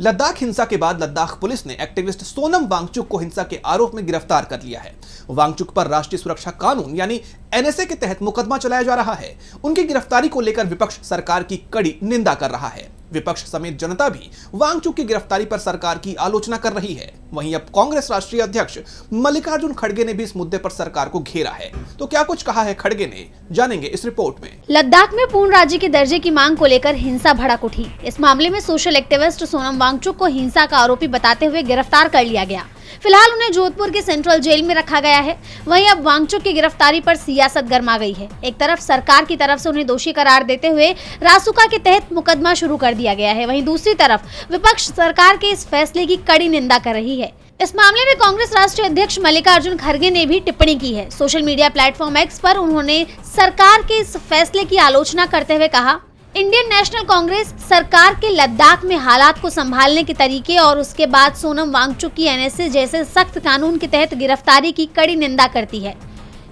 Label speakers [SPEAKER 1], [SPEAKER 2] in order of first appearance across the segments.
[SPEAKER 1] लद्दाख हिंसा के बाद लद्दाख पुलिस ने एक्टिविस्ट सोनम वांगचुक को हिंसा के आरोप में गिरफ्तार कर लिया है। वांगचुक पर राष्ट्रीय सुरक्षा कानून यानी एनएसए के तहत मुकदमा चलाया जा रहा है। उनकी गिरफ्तारी को लेकर विपक्ष सरकार की कड़ी निंदा कर रहा है। विपक्ष समेत जनता भी वांगचुक की गिरफ्तारी पर सरकार की आलोचना कर रही है। वहीं अब कांग्रेस राष्ट्रीय अध्यक्ष मल्लिकार्जुन खड़गे ने भी इस मुद्दे पर सरकार को घेरा है। तो क्या कुछ कहा है खड़गे ने, जानेंगे इस रिपोर्ट में।
[SPEAKER 2] लद्दाख में पूर्ण राज्य के दर्जे की मांग को लेकर हिंसा भड़क उठी। इस मामले में सोशल एक्टिविस्ट सोनम वांगचुक को हिंसा का आरोपी बताते हुए गिरफ्तार कर लिया गया। फिलहाल उन्हें जोधपुर के सेंट्रल जेल में रखा गया है। वहीं अब वांगचुक की गिरफ्तारी पर सियासत गर्मा गई है। एक तरफ सरकार की तरफ से उन्हें दोषी करार देते हुए रासुका के तहत मुकदमा शुरू कर दिया गया है। वहीं दूसरी तरफ विपक्ष सरकार के इस फैसले की कड़ी निंदा कर रही है। इस मामले में कांग्रेस राष्ट्रीय अध्यक्ष मल्लिकार्जुन खड़गे ने भी टिप्पणी की है। सोशल मीडिया प्लेटफॉर्म एक्स पर उन्होंने सरकार के इस फैसले की आलोचना करते हुए कहा, इंडियन नेशनल कांग्रेस सरकार के लद्दाख में हालात को संभालने के तरीके और उसके बाद सोनम वांगचुक की एनएसए जैसे सख्त कानून के तहत गिरफ्तारी की कड़ी निंदा करती है।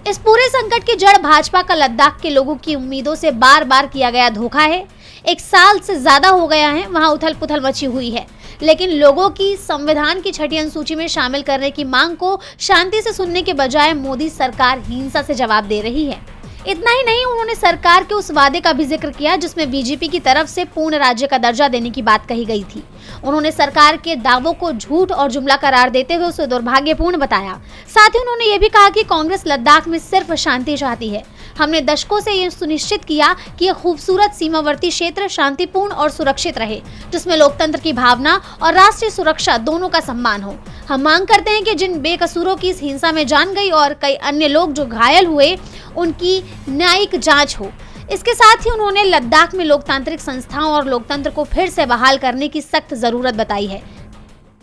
[SPEAKER 2] इस पूरे संकट की जड़ भाजपा का लद्दाख के लोगों की उम्मीदों से बार बार किया गया धोखा है। 1 साल से ज्यादा हो गया है वहां उथल पुथल मची हुई है, लेकिन लोगों की संविधान की छठी अनुसूची में शामिल करने की मांग को शांति से सुनने के बजाय मोदी सरकार हिंसा से जवाब दे रही है। इतना ही नहीं, उन्होंने सरकार के उस वादे का भी जिक्र किया जिसमें बीजेपी की तरफ से पूर्ण राज्य का दर्जा देने की बात कही गई थी। उन्होंने सरकार के दावों को झूठ और जुमला करार देते हुए उसे दुर्भाग्यपूर्ण बताया। साथ ही उन्होंने ये भी कहा कि कांग्रेस लद्दाख में सिर्फ शांति चाहती है। हमने दशकों से ये सुनिश्चित किया कि यह खूबसूरत सीमावर्ती क्षेत्र शांतिपूर्ण और सुरक्षित रहे, जिसमें लोकतंत्र की भावना और राष्ट्रीय सुरक्षा दोनों का सम्मान हो। हम मांग करते हैं कि जिन बेकसूरों की इस हिंसा में जान गई और कई अन्य लोग जो घायल हुए, उनकी न्यायिक जांच हो। इसके साथ ही उन्होंने लद्दाख में लोकतांत्रिक संस्थाओं और लोकतंत्र को फिर से बहाल करने की सख्त जरूरत बताई है।